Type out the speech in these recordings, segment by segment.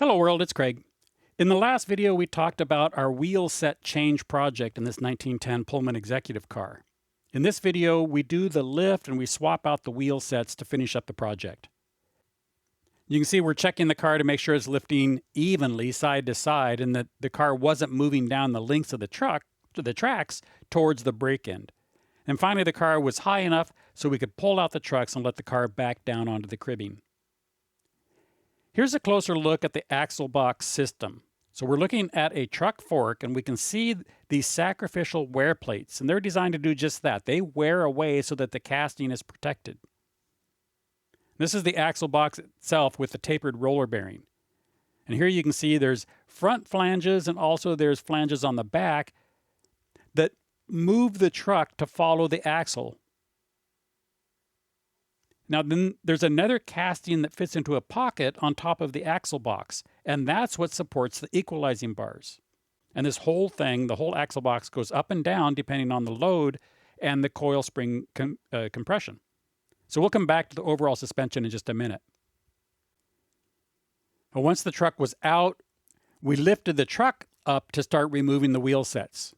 Hello world, it's Craig. In the last video, we talked about our wheel set change project in this 1910 Pullman Executive car. In this video, we do the lift and we swap out the wheel sets to finish up the project. You can see we're checking the car to make sure it's lifting evenly side to side and that the car wasn't moving down the lengths of the tracks towards the brake end. And finally, the car was high enough so we could pull out the trucks and let the car back down onto the cribbing. Here's a closer look at the axle box system. So we're looking at a truck fork and we can see these sacrificial wear plates, and they're designed to do just that. They wear away so that the casting is protected. This is the axle box itself with the tapered roller bearing. And here you can see there's front flanges and also there's flanges on the back that move the truck to follow the axle. Now then there's another casting that fits into a pocket on top of the axle box, and that's what supports the equalizing bars. And this whole thing, the whole axle box, goes up and down depending on the load and the coil spring compression. So we'll come back to the overall suspension in just a minute. But once the truck was out, we lifted the truck up to start removing the wheel sets.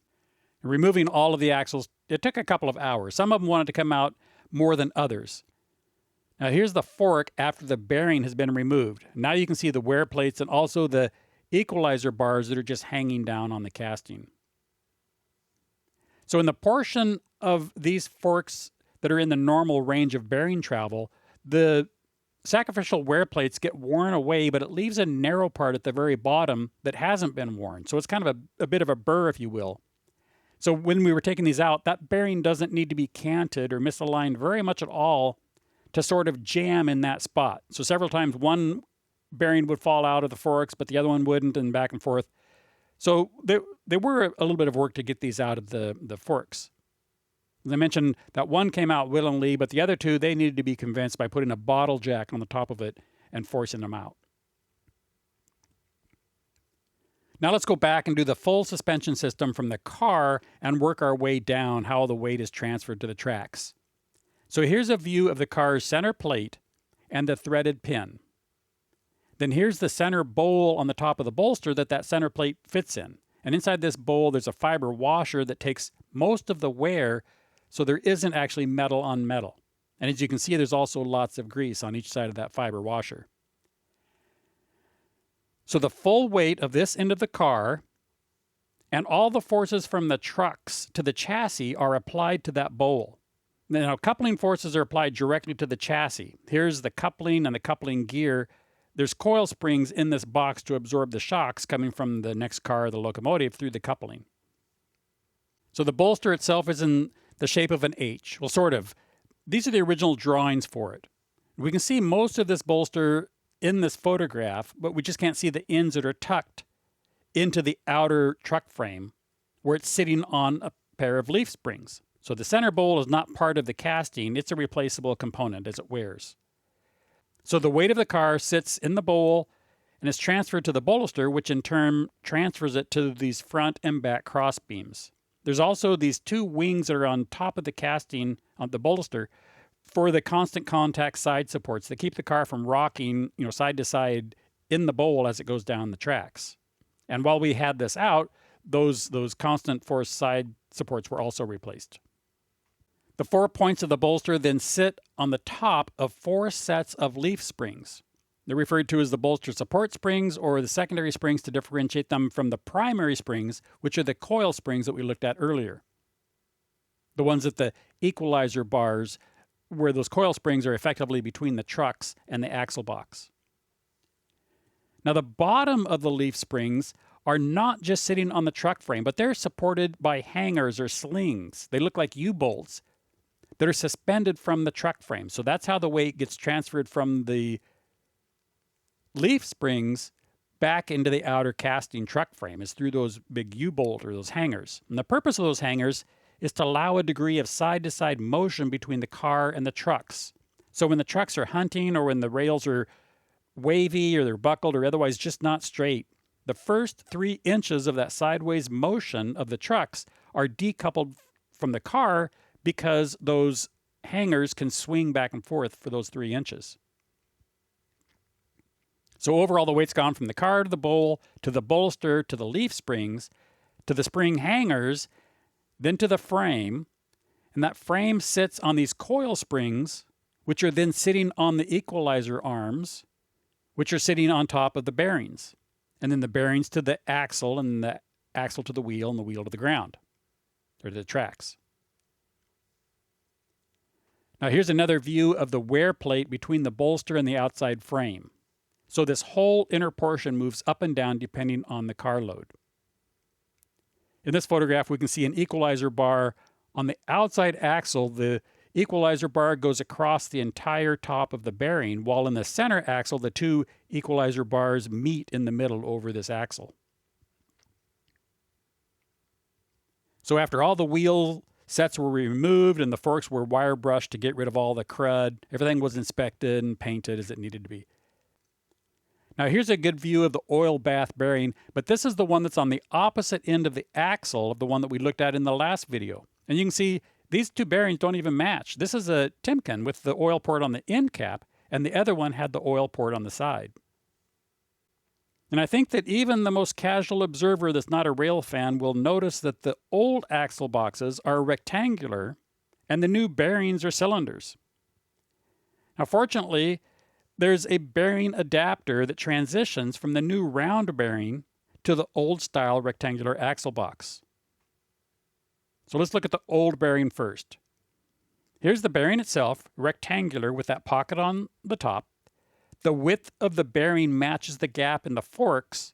Removing all of the axles, it took a couple of hours. Some of them wanted to come out more than others. Now here's the fork after the bearing has been removed. Now you can see the wear plates and also the equalizer bars that are just hanging down on the casting. So in the portion of these forks that are in the normal range of bearing travel, the sacrificial wear plates get worn away, but it leaves a narrow part at the very bottom that hasn't been worn. So it's kind of a bit of a burr, if you will. So when we were taking these out, that bearing doesn't need to be canted or misaligned very much at all to sort of jam in that spot. So several times one bearing would fall out of the forks, but the other one wouldn't, and back and forth. So there were a little bit of work to get these out of the forks. As I mentioned, that one came out willingly, but the other two, they needed to be convinced by putting a bottle jack on the top of it and forcing them out. Now let's go back and do the full suspension system from the car and work our way down how the weight is transferred to the tracks. So here's a view of the car's center plate and the threaded pin. Then here's the center bowl on the top of the bolster that center plate fits in. And inside this bowl, there's a fiber washer that takes most of the wear, so there isn't actually metal on metal. And as you can see, there's also lots of grease on each side of that fiber washer. So the full weight of this end of the car and all the forces from the trucks to the chassis are applied to that bowl. Now, coupling forces are applied directly to the chassis. Here's the coupling and the coupling gear. There's coil springs in this box to absorb the shocks coming from the next car, the locomotive, through the coupling. So the bolster itself is in the shape of an H. Well, sort of. These are the original drawings for it. We can see most of this bolster in this photograph, but we just can't see the ends that are tucked into the outer truck frame where it's sitting on a pair of leaf springs. So the center bowl is not part of the casting. It's a replaceable component as it wears. So the weight of the car sits in the bowl and is transferred to the bolster, which in turn transfers it to these front and back cross beams. There's also these two wings that are on top of the casting on the bolster for the constant contact side supports that keep the car from rocking, side to side in the bowl as it goes down the tracks. And while we had this out, those constant force side supports were also replaced. The 4 points of the bolster then sit on the top of 4 sets of leaf springs. They're referred to as the bolster support springs or the secondary springs to differentiate them from the primary springs, which are the coil springs that we looked at earlier. The ones at the equalizer bars, where those coil springs are effectively between the trucks and the axle box. Now the bottom of the leaf springs are not just sitting on the truck frame, but they're supported by hangers or slings. They look like U-bolts that are suspended from the truck frame. So that's how the weight gets transferred from the leaf springs back into the outer casting truck frame, is through those big U-bolt or those hangers. And the purpose of those hangers is to allow a degree of side-to-side motion between the car and the trucks. So when the trucks are hunting or when the rails are wavy or they're buckled or otherwise just not straight, the first 3 inches of that sideways motion of the trucks are decoupled from the car because those hangers can swing back and forth for those 3 inches. So overall, the weight's gone from the car to the bowl, to the bolster, to the leaf springs, to the spring hangers, then to the frame. And that frame sits on these coil springs, which are then sitting on the equalizer arms, which are sitting on top of the bearings. And then the bearings to the axle, and the axle to the wheel, and the wheel to the ground, or to the tracks. Now here's another view of the wear plate between the bolster and the outside frame. So this whole inner portion moves up and down depending on the car load. In this photograph, we can see an equalizer bar on the outside axle. The equalizer bar goes across the entire top of the bearing, while in the center axle, the two equalizer bars meet in the middle over this axle. So after all the wheel sets were removed and the forks were wire brushed to get rid of all the crud, everything was inspected and painted as it needed to be. Now here's a good view of the oil bath bearing, but this is the one that's on the opposite end of the axle of the one that we looked at in the last video. And you can see these two bearings don't even match. This is a Timken with the oil port on the end cap, and the other one had the oil port on the side. And I think that even the most casual observer that's not a rail fan will notice that the old axle boxes are rectangular and the new bearings are cylinders. Now fortunately, there's a bearing adapter that transitions from the new round bearing to the old style rectangular axle box. So let's look at the old bearing first. Here's the bearing itself, rectangular with that pocket on the top. The width of the bearing matches the gap in the forks,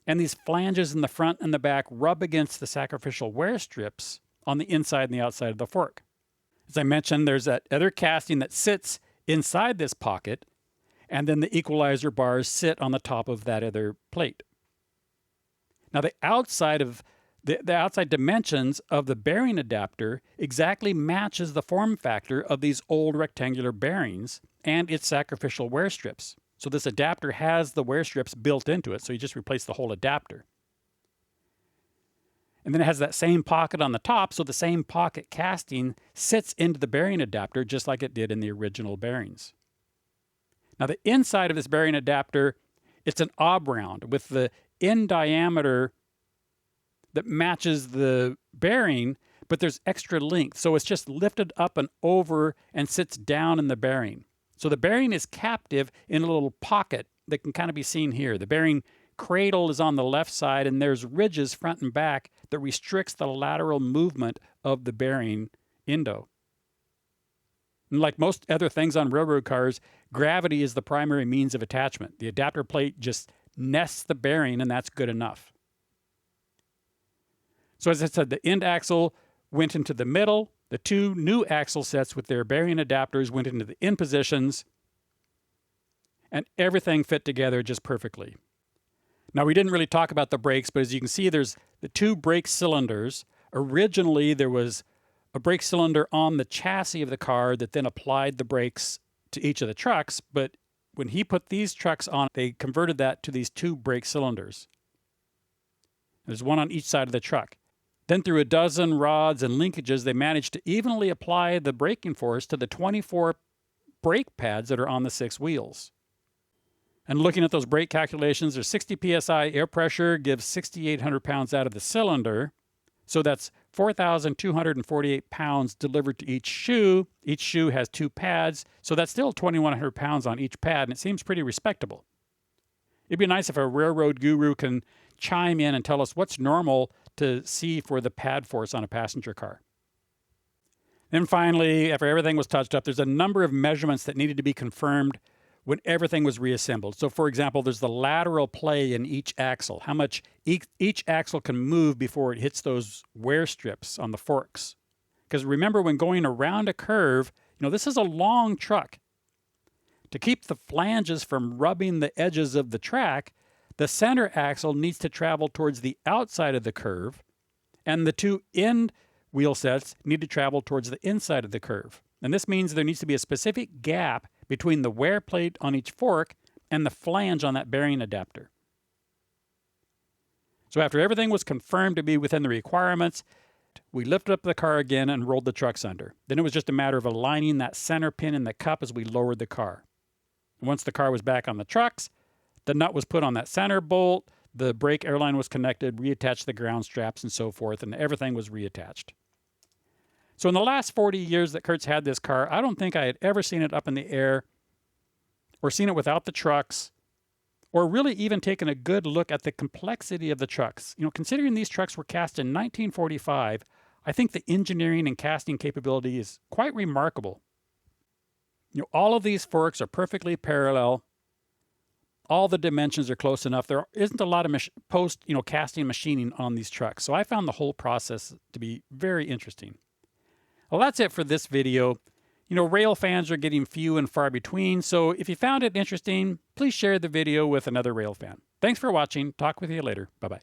and these flanges in the front and the back rub against the sacrificial wear strips on the inside and the outside of the fork. As I mentioned, there's that other casting that sits inside this pocket, and then the equalizer bars sit on the top of that other plate. Now the outside dimensions of the bearing adapter exactly matches the form factor of these old rectangular bearings and its sacrificial wear strips. So this adapter has the wear strips built into it, so you just replace the whole adapter. And then it has that same pocket on the top, so the same pocket casting sits into the bearing adapter just like it did in the original bearings. Now the inside of this bearing adapter, it's an ob round with the end diameter that matches the bearing, but there's extra length. So it's just lifted up and over and sits down in the bearing. So the bearing is captive in a little pocket that can kind of be seen here. The bearing cradle is on the left side, and there's ridges front and back that restricts the lateral movement of the bearing endo. And like most other things on railroad cars, gravity is the primary means of attachment. The adapter plate just nests the bearing, and that's good enough. So as I said, the end axle went into the middle. The two new axle sets with their bearing adapters went into the end positions, and everything fit together just perfectly. Now, we didn't really talk about the brakes, but as you can see, there's the two brake cylinders. Originally, there was a brake cylinder on the chassis of the car that then applied the brakes to each of the trucks, but when he put these trucks on, they converted that to these two brake cylinders. There's one on each side of the truck. Then through a dozen rods and linkages, they managed to evenly apply the braking force to the 24 brake pads that are on the 6 wheels. And looking at those brake calculations, there's 60 psi air pressure gives 6,800 pounds out of the cylinder. So that's 4,248 pounds delivered to each shoe. Each shoe has 2 pads, so that's still 2,100 pounds on each pad, and it seems pretty respectable. It'd be nice if a railroad guru can chime in and tell us what's normal to see for the pad force on a passenger car. Then finally, after everything was touched up, there's a number of measurements that needed to be confirmed when everything was reassembled. So for example, there's the lateral play in each axle, how much each axle can move before it hits those wear strips on the forks. Because remember, when going around a curve, this is a long truck. To keep the flanges from rubbing the edges of the track, the center axle needs to travel towards the outside of the curve, and the two end wheel sets need to travel towards the inside of the curve. And this means there needs to be a specific gap between the wear plate on each fork and the flange on that bearing adapter. So after everything was confirmed to be within the requirements, we lifted up the car again and rolled the trucks under. Then it was just a matter of aligning that center pin in the cup as we lowered the car. And once the car was back on the trucks, The nut was put on that center bolt, the brake airline was connected, reattached to the ground straps and so forth, and everything was reattached. So in the last 40 years that Kurt's had this car, I don't think I had ever seen it up in the air or seen it without the trucks, or really even taken a good look at the complexity of the trucks. You know, considering these trucks were cast in 1945, I think the engineering and casting capability is quite remarkable. You know, all of these forks are perfectly parallel. All the dimensions are close enough. There isn't a lot of casting machining on these trucks. So I found the whole process to be very interesting. Well, that's it for this video. You know, rail fans are getting few and far between, so if you found it interesting, please share the video with another rail fan. Thanks for watching. Talk with you later. Bye-bye.